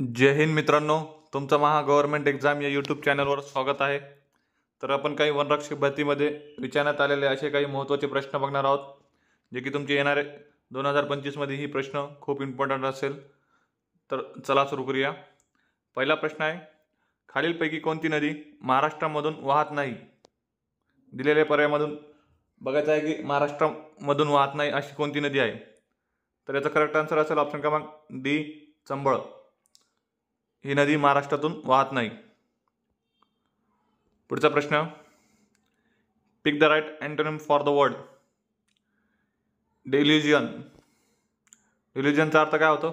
जय हिंद मित्रांनो, तुमचं महा government exam या यूट्यूब चॅनलवर स्वागत आहे. तर आपण काही वनरक्षक भरतीमध्ये विचारण्यात आलेले असे काही महत्त्वाचे प्रश्न बघणार आहोत, जे की तुमचे येणारे 2025 मध्ये ही प्रश्न खूप इम्पॉर्टंट असेल. तर चला सुरू करूया. पहिला प्रश्न आहे, खालीलपैकी कोणती नदी महाराष्ट्रामधून वाहत नाही? दिलेल्या पर्यायामधून बघायचं आहे की महाराष्ट्रामधून वाहत नाही अशी कोणती नदी आहे. तर याचा करेक्ट आन्सर असेल ऑप्शन क्रमांक डी, चंबळ. ही नदी महाराष्ट्रातून वाहत नाही. पुढचा प्रश्न, pick the right antonym for the word delusion. डेल्युजनचा अर्थ काय होतो?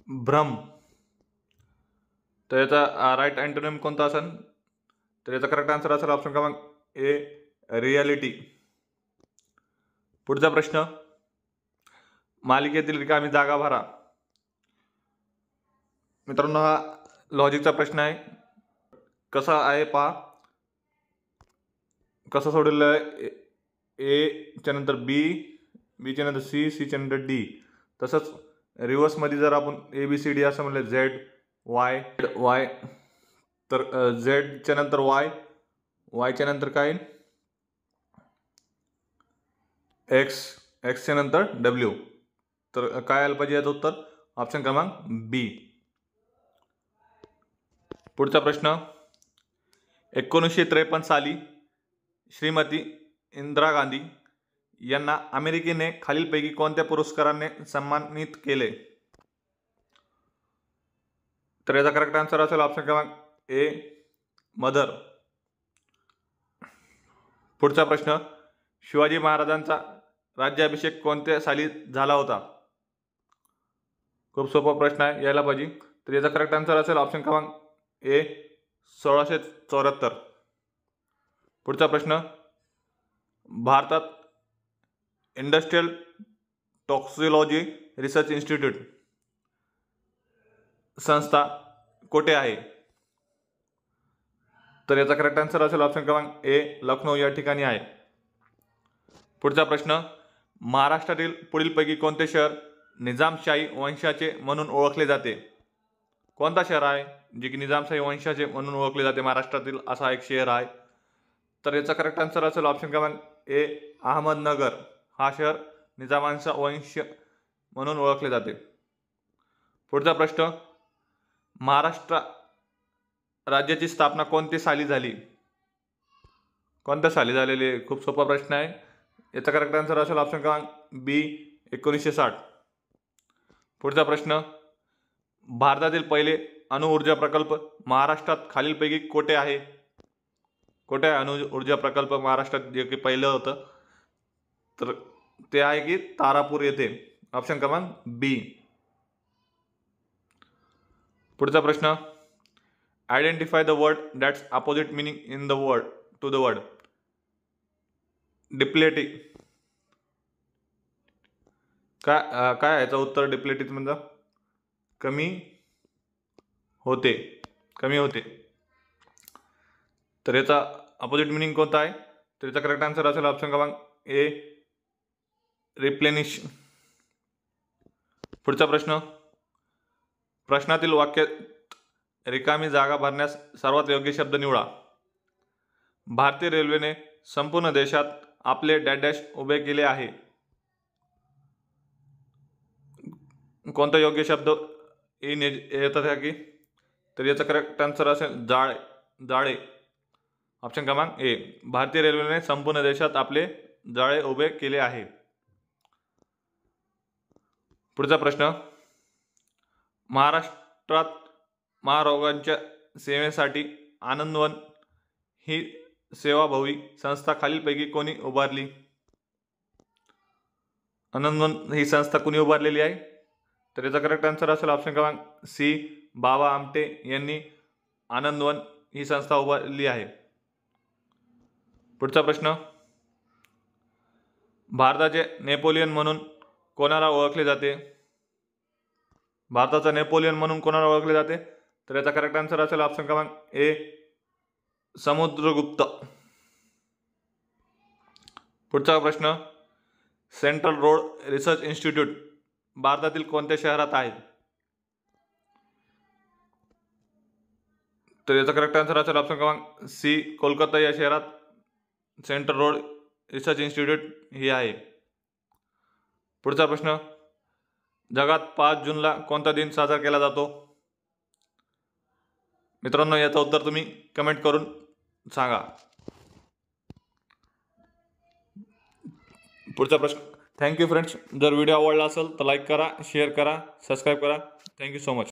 भ्रम. तर याचा राईट अँटोनिम कोणता असेल? तर याचा करेक्ट आन्सर असेल ऑप्शन क्रमांक ए, रियालिटी. पुढचा प्रश्न, मालिकेतील रिकामी जागा भरा. मित्रांनो, हा लॉजिकचा प्रश्न आहे. कसा आहे पहा. कसं सोडलेलं आहे? ए च्या नंतर बी, बी च्या नंतर सी, सी च्या नंतर डी. तसंच रिव्हर्समध्ये जर आपण ए बी सी डी असं म्हणलं, झेड वाय वाय, तर झेड च्या नंतर वाय, वाय च्या नंतर काय? एक्स, एक्स च्या नंतर डब्ल्यू. तर काय आलं पाहिजे याचं उत्तर? ऑप्शन क्रमांक बी. पुढचा प्रश्न, 1953 साली श्रीमती इंदिरा गांधी यांना अमेरिकेने खालीलपैकी कोणत्या पुरस्काराने सन्मानित केले? तर याचा करेक्ट आन्सर असेल ऑप्शन क्रमांक ए, मदर. पुढचा प्रश्न, शिवाजी महाराजांचा राज्याभिषेक कोणत्या साली झाला होता? खूप सोपा प्रश्न आहे, यायला पाहिजे. तर याचा करेक्ट आन्सर असेल ऑप्शन क्रमांक ए, 1674. पुढचा प्रश्न, भारतात इंडस्ट्रियल टॉक्सिलॉजी रिसर्च इन्स्टिट्यूट संस्था कोठे आहे? तर याचा करेक्ट आन्सर असेल ऑप्शन क्रमांक ए, लखनौ या ठिकाणी आहे. पुढचा प्रश्न, महाराष्ट्रातील पुढीलपैकी कोणते शहर निजामशाही वंशाचे म्हणून ओळखले जाते? कोणता शहर आहे जे की निजामशाही वंशाचे म्हणून ओळखले जाते? महाराष्ट्रातील असा एक शहर आहे. तर याचा करेक्ट आन्सर असेल ऑप्शन क्रमांक ए, अहमदनगर. हा शहर निजामांचा वंश म्हणून ओळखले जाते. पुढचा प्रश्न, महाराष्ट्र राज्याची स्थापना कोणत्या साली झाली? कोणत्या साली झालेली? खूप सोपा प्रश्न आहे. याचा करेक्ट आन्सर असेल ऑप्शन क्रमांक बी, 1960. पुढचा प्रश्न, भारतातील पहिले अणुऊर्जा प्रकल्प महाराष्ट्रात खालीलपैकी कोठे आहे? कोठे आहे अणुऊर्जा प्रकल्प महाराष्ट्रात जे की पहिलं होतं? तर ते आहे की तारापूर येथे. ऑप्शन क्रमांक बी. पुढचा प्रश्न, identify the word that's opposite meaning in the word to the word deplete. काय याचं उत्तर? डिप्लेटी म्हणजे कमी होते, कमी होते. तर याचा अपोजिट मिनिंग कोणता आहे? तर याचा करेक्ट आन्सर असेल ऑप्शन क्रमांक ए, रिप्लेनिश. पुढचा प्रश्न, प्रश्नातील वाक्यात रिकामी जागा भरण्यास सर्वात योग्य शब्द निवडा. भारतीय रेल्वेने संपूर्ण देशात आपले डॅश डॅश उभे केले आहे. कोणता योग्य शब्द येतात की? तर याचा करेक्ट आन्सर असेल जाळे, जाळे. ऑप्शन क्रमांक ए, भारतीय रेल्वेने संपूर्ण देशात आपले जाळे उभे केले आहे. पुढचा प्रश्न, महाराष्ट्रात महारोगांच्या सेवेसाठी आनंदवन ही सेवाभावी संस्था खालीलपैकी कोणी उभारली? आनंदवन ही संस्था कोणी उभारलेली आहे? तर याचा करेक्ट आन्सर असेल ऑप्शन क्रमांक सी, बाबा आमटे यांनी आनंदवन ही संस्था उभारली आहे. पुढचा प्रश्न, भारताचे नेपोलियन म्हणून कोणाला ओळखले जाते? भारताचा नेपोलियन म्हणून कोणाला ओळखले जाते? तर याचा करेक्ट आन्सर असेल ऑप्शन क्रमांक ए, समुद्रगुप्त. पुढचा प्रश्न, सेंट्रल रोड रिसर्च इन्स्टिट्यूट भारतातील कोणत्या शहरात आहे? तर याचा करेक्ट आन्सर असेल ऑप्शन क्रमांक सी, कोलकाता या शहरात सेंट्रल रोड रिसर्च इन्स्टिट्यूट ही आहे. पुढचा प्रश्न, जगात 5 जूनला कोणता दिन साजरा केला जातो? मित्रांनो, याचं उत्तर तुम्ही कमेंट करून सांगा. पुढचा प्रश्न. Thank you friends. जर व्हिडिओ आवडला असेल तर लाईक करा, शेअर करा, सबस्क्राईब करा. Thank you so much.